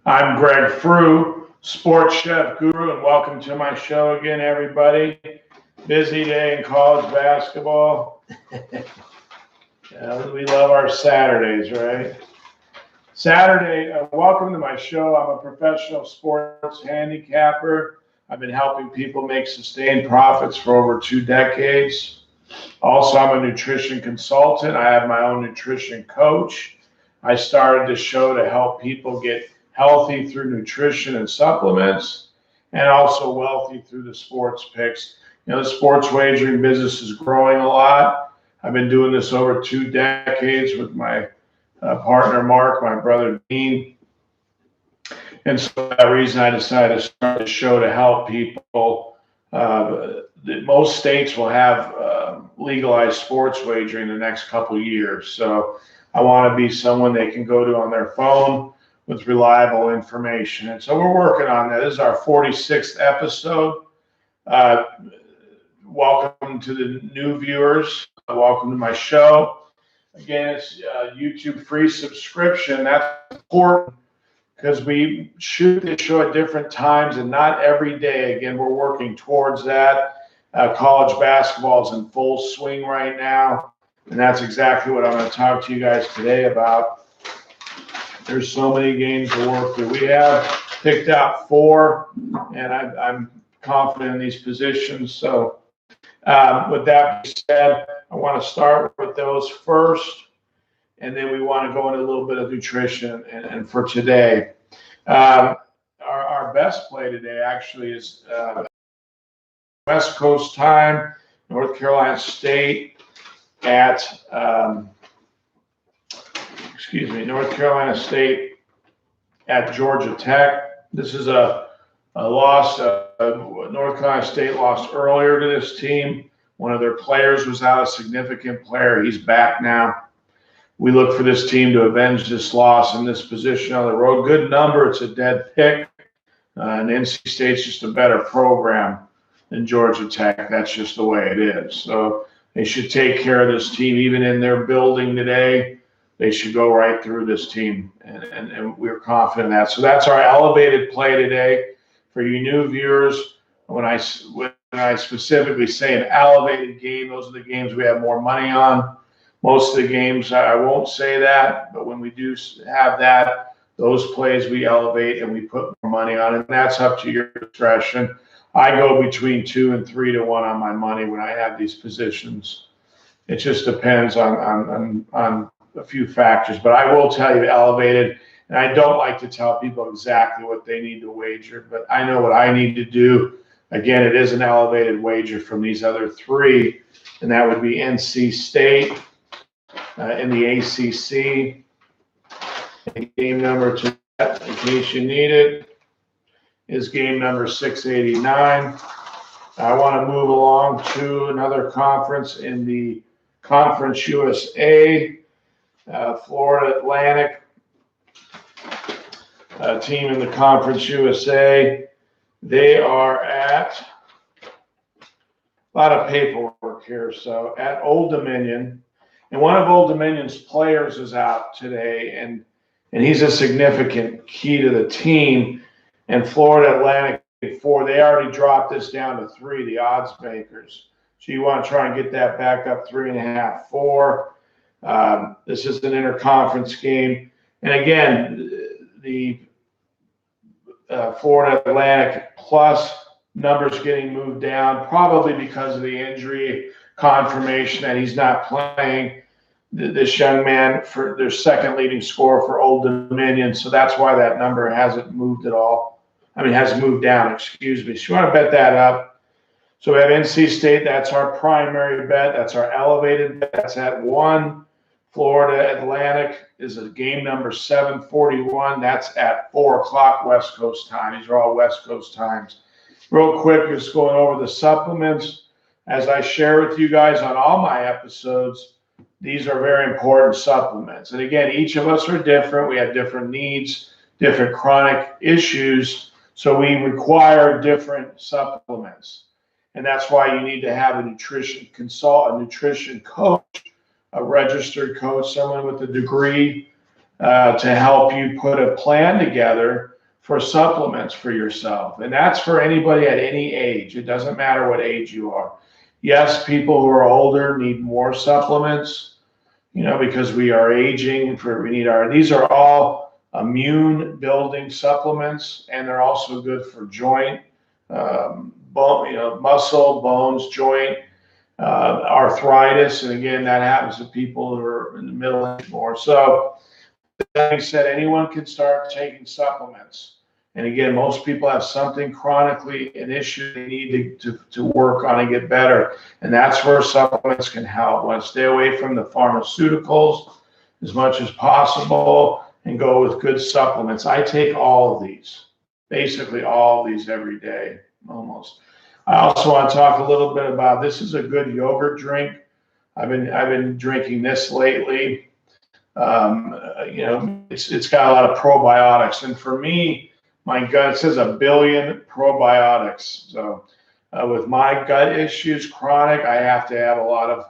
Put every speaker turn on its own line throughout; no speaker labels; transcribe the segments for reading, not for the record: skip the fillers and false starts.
I'm Greg Frew, Sports Chef Guru, and welcome to my show again, everybody. Busy day in college basketball. We love our Saturdays, right? Saturday, welcome to my show. I'm a professional sports handicapper. I've been helping people make sustained profits for over 2 decades. Also, I'm a nutrition consultant. I have my own nutrition coach. I started this show to help people get healthy through nutrition and supplements, and also wealthy through the sports picks. The sports wagering business is growing a lot. I've been doing this over 2 decades with my partner Mark, my brother Dean, and so for that reason I decided to start the show to help people. Most states will have legalized sports wagering in the next couple of years, so I want to be someone they can go to on their phone with reliable information. And so we're working on that. This is our 46th episode. Welcome to the new viewers. Welcome to my show. Again, it's YouTube free subscription. That's important because we shoot this show at different times and not every day. Again, we're working towards that. College basketball is in full swing right now, and that's exactly what I'm going to talk to you guys today about. There's so many games to work through. We have picked out 4, and I'm confident in these positions. So with that being said, I want to start with those first, and then we want to go into a little bit of nutrition and for today. Our best play today actually is West Coast time, North Carolina State at North Carolina State at Georgia Tech. This is a loss. North Carolina State lost earlier to this team. One of their players was out, a significant player. He's back now. We look for this team to avenge this loss in this position on the road. Good number. It's a dead pick. And NC State's just a better program than Georgia Tech. That's just the way it is. So they should take care of this team, even in their building today. They should go right through this team, and we're confident in that. So that's our elevated play today. For you new viewers, when I specifically say an elevated game, those are the games we have more money on. Most of the games, I won't say that, but when we do have that, those plays we elevate and we put more money on, and that's up to your discretion. I go between 2 and 3 to 1 on my money when I have these positions. It just depends on a few factors, but I will tell you elevated, and I don't like to tell people exactly what they need to wager, but I know what I need to do. Again, it is an elevated wager from these other 3, and that would be NC State in the ACC. And game number 2, in case you need it, is game number 689. I want to move along to another conference in the Conference USA. Florida Atlantic, team in the Conference USA. They are at a lot of paperwork here. So at Old Dominion, and one of Old Dominion's players is out today, and he's a significant key to the team. And Florida Atlantic, before they already dropped this down to 3, the odds makers. So you want to try and get that back up 3.5, 4. This is an interconference game. And again, the Florida Atlantic plus numbers getting moved down, probably because of the injury confirmation that he's not playing. This young man, for their second leading scorer for Old Dominion. So that's why that number hasn't moved at all. Hasn't moved down, excuse me. So you want to bet that up. So we have NC State. That's our primary bet. That's our elevated bet. That's at 1. Florida Atlantic is a game number 741. That's at 4 o'clock West Coast time. These are all West Coast times. Real quick, just going over the supplements. As I share with you guys on all my episodes, these are very important supplements. And again, each of us are different. We have different needs, different chronic issues. So we require different supplements. And that's why you need to have a nutrition consultant, a nutrition coach, a registered coach, someone with a degree to help you put a plan together for supplements for yourself. And that's for anybody at any age. It doesn't matter what age you are. Yes, people who are older need more supplements, because we are aging. These are all immune building supplements, and they're also good for joint, bone, muscle, bones, joint, arthritis. And again, that happens to people who are in the middle age more. So that being said, anyone can start taking supplements. And again, most people have something chronically, an issue they need to work on and get better. And that's where supplements can help. Want to stay away from the pharmaceuticals as much as possible and go with good supplements. I take all of these, basically all of these every day, almost. I also want to talk a little bit about, this is a good yogurt drink. I've been drinking this lately. It's got a lot of probiotics. And for me, my gut, it says 1 billion probiotics. So with my gut issues, chronic, I have to have a lot of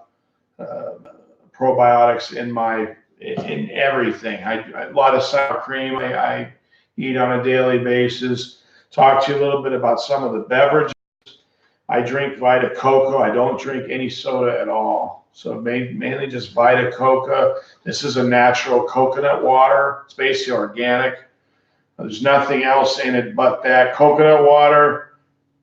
probiotics in everything. A lot of sour cream I eat on a daily basis. Talk to you a little bit about some of the beverages. I drink Vita Coco. I don't drink any soda at all. So mainly just Vita Coco. This is a natural coconut water. It's basically organic. There's nothing else in it but that coconut water,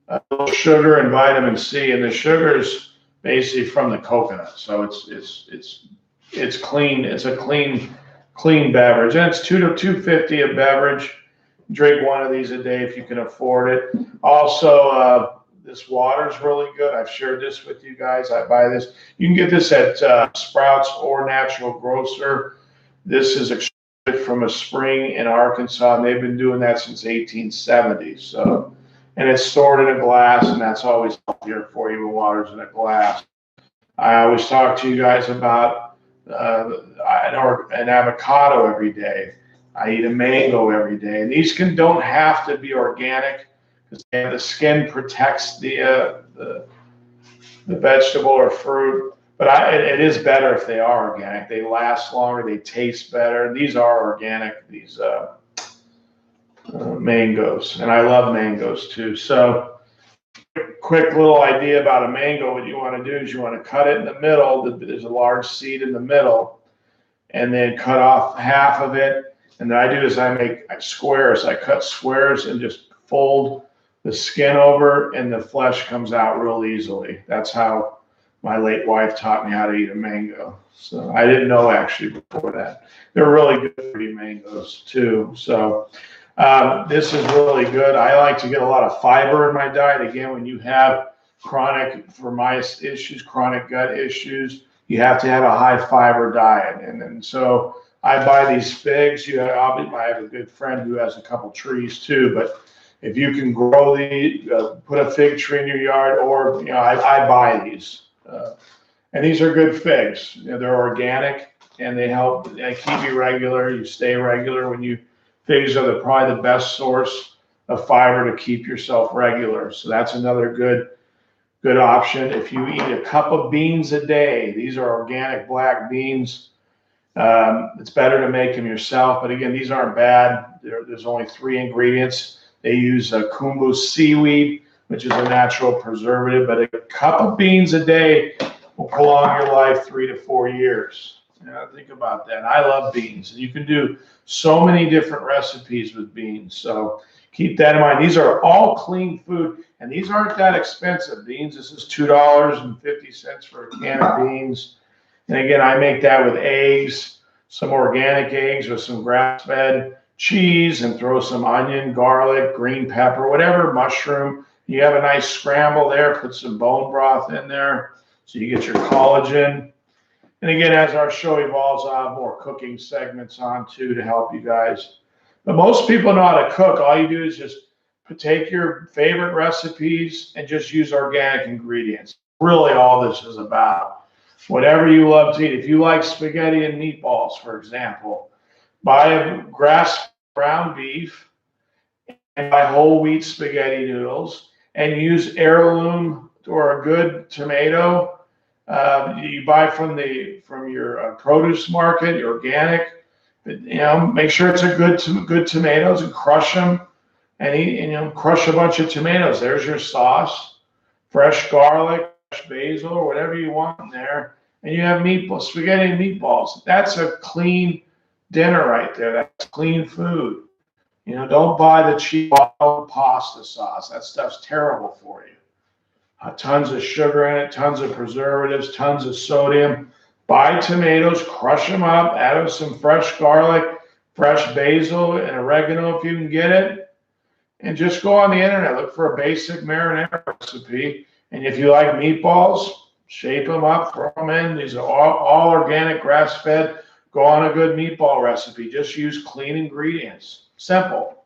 a little sugar, and vitamin C. And the sugar is basically from the coconut, so it's clean. It's a clean beverage, and it's $2 to $2.50 a beverage. Drink one of these a day if you can afford it. Also, this water is really good. I've shared this with you guys. I buy this. You can get this at Sprouts or Natural Grocer. This is from a spring in Arkansas, and they've been doing that since 1870. So, and it's stored in a glass, and that's always healthier for you when water's in a glass. I always talk to you guys about an avocado every day. I eat a mango every day. And these don't have to be organic, because the skin protects the vegetable or fruit. But it is better if they are organic. They last longer. They taste better. These are organic, these mangoes. And I love mangoes too. So quick little idea about a mango. What you want to do is you want to cut it in the middle. There's a large seed in the middle. And then cut off half of it. And then I do is I make squares. I cut squares and just fold the skin over, and the flesh comes out real easily. That's how my late wife taught me how to eat a mango. So I didn't know actually before that. They're really good for you, mangoes too. So this is really good. I like to get a lot of fiber in my diet. Again, when you have for my issues, chronic gut issues, you have to have a high fiber diet. And so I buy these figs. I have a good friend who has a couple trees too, but if you can grow these, put a fig tree in your yard, or I buy these. And these are good figs. They're organic, and they help keep you regular. You stay regular figs are probably the best source of fiber to keep yourself regular. So that's another good option. If you eat a cup of beans a day, these are organic black beans. It's better to make them yourself, but again, these aren't bad. There's only 3 ingredients. They use kumbu seaweed, which is a natural preservative, but a cup of beans a day will prolong your life 3 to 4 years. Think about that. I love beans, and you can do so many different recipes with beans. So keep that in mind. These are all clean food, and these aren't that expensive. Beans, this is $2.50 for a can of beans. And again, I make that with eggs, some organic eggs with some grass-fed cheese, and throw some onion, garlic, green pepper, whatever, mushroom. You have a nice scramble there, put some bone broth in there so you get your collagen. And again, as our show evolves, I'll have more cooking segments on too to help you guys. But most people know how to cook. All you do is just take your favorite recipes and just use organic ingredients. Really all this is about. Whatever you love to eat. If you like spaghetti and meatballs, for example, buy a grass ground beef and buy whole wheat spaghetti noodles, and use heirloom or a good tomato. You buy from your produce market, organic. Make sure it's a good tomatoes and crush them and eat, crush a bunch of tomatoes. There's your sauce, fresh garlic, fresh basil, or whatever you want in there. And you have meatballs, spaghetti and meatballs. That's a clean dinner right there. That's clean food. Don't buy the cheap pasta sauce. That stuff's terrible for you. Tons of sugar in it, tons of preservatives, tons of sodium. Buy tomatoes, crush them up, add some fresh garlic, fresh basil, and oregano if you can get it. And just go on the internet, look for a basic marinara recipe. And if you like meatballs, shape them up, throw them in. These are all organic, grass-fed. Go on a good meatball recipe. Just use clean ingredients. Simple.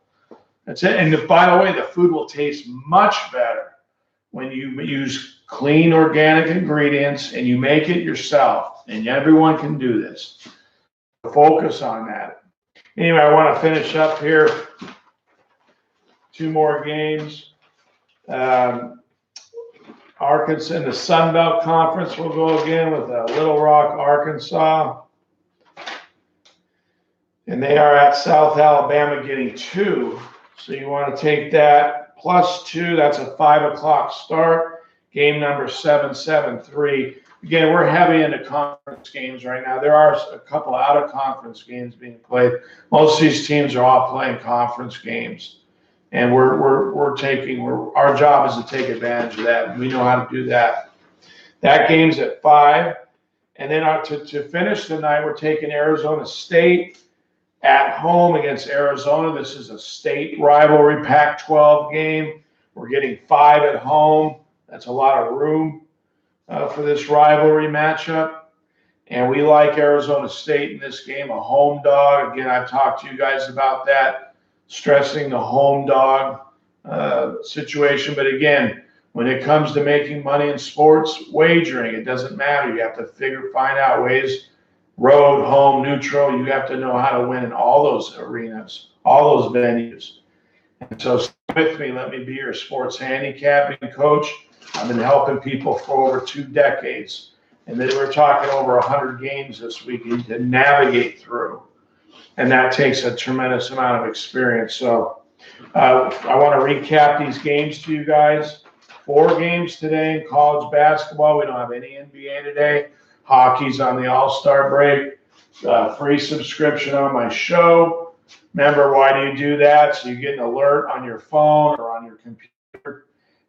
That's it. And by the way, the food will taste much better when you use clean, organic ingredients and you make it yourself. And everyone can do this. Focus on that. Anyway, I want to finish up here. 2 more games. Arkansas in the Sun Belt Conference will go again with Little Rock, Arkansas. And they are at South Alabama getting 2. So you want to take that +2. That's a 5 o'clock start. Game number 773. Again, we're heavy into conference games right now. There are a couple out-of-conference games being played. Most of these teams are all playing conference games. And our job is to take advantage of that. We know how to do that. That game's at 5. And then to finish the night, we're taking Arizona State at home against Arizona. This is a state rivalry Pac-12 game. We're getting 5 at home. That's a lot of room for this rivalry matchup. And we like Arizona State in this game, a home dog. Again, I've talked to you guys about that, stressing the home dog situation. But again, when it comes to making money in sports, wagering, it doesn't matter. You have to find out ways, road, home, neutral. You have to know how to win in all those arenas, all those venues. And so stay with me. Let me be your sports handicapping coach. I've been helping people for over 2 decades. And then we're talking over 100 games this weekend to navigate through. And that takes a tremendous amount of experience. So I want to recap these games to you guys. 4 games today in college basketball. We don't have any NBA today. Hockey's on the All-Star break. Free subscription on my show. Remember, why do you do that? So you get an alert on your phone or on your computer.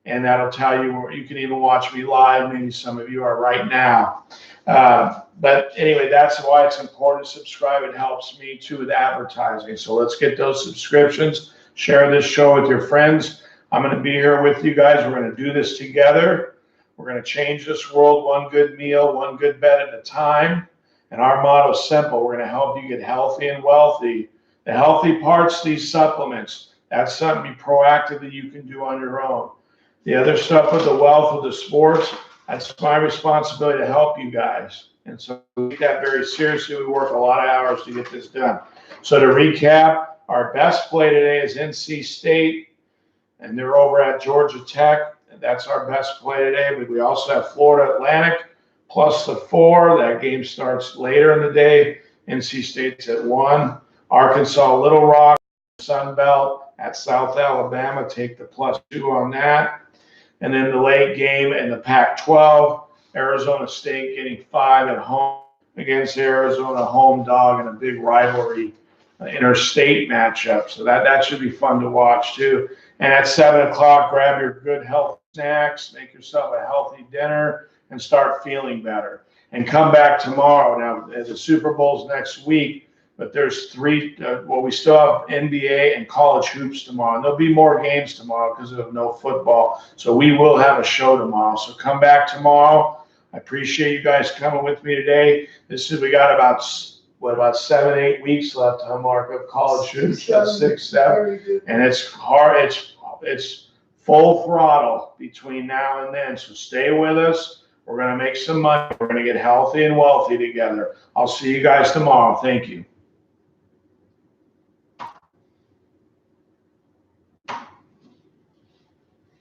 And that'll tell you, you can even watch me live. Maybe some of you are right now. But anyway, that's why it's important to subscribe. It helps me too with advertising. So let's get those subscriptions. Share this show with your friends. I'm going to be here with you guys. We're going to do this together. We're going to change this world one good meal, one good bed at a time. And our motto is simple. We're going to help you get healthy and wealthy. The healthy parts, these supplements, that's something proactive that you can do on your own. The other stuff with the wealth, with the sports, that's my responsibility to help you guys. And so we take that very seriously. We work a lot of hours to get this done. So to recap, our best play today is NC State, and they're over at Georgia Tech. And that's our best play today. But we also have Florida Atlantic plus the 4. That game starts later in the day. NC State's at 1. Arkansas Little Rock, Sun Belt at South Alabama. Take the +2 on that. And then the late game in the Pac-12, Arizona State getting 5 at home against Arizona, home dog in a big rivalry interstate matchup. So that should be fun to watch too. And at 7 o'clock, grab your good healthy snacks, make yourself a healthy dinner, and start feeling better. And come back tomorrow. Now, the Super Bowl's next week, but there's 3, we still have NBA and college hoops tomorrow. And there'll be more games tomorrow because of no football. So we will have a show tomorrow. So come back tomorrow. I appreciate you guys coming with me today. We got about 7, 8 weeks left on Mark of college hoops, 6, 7. And it's hard. It's full throttle between now and then. So stay with us. We're going to make some money. We're going to get healthy and wealthy together. I'll see you guys tomorrow. Thank you.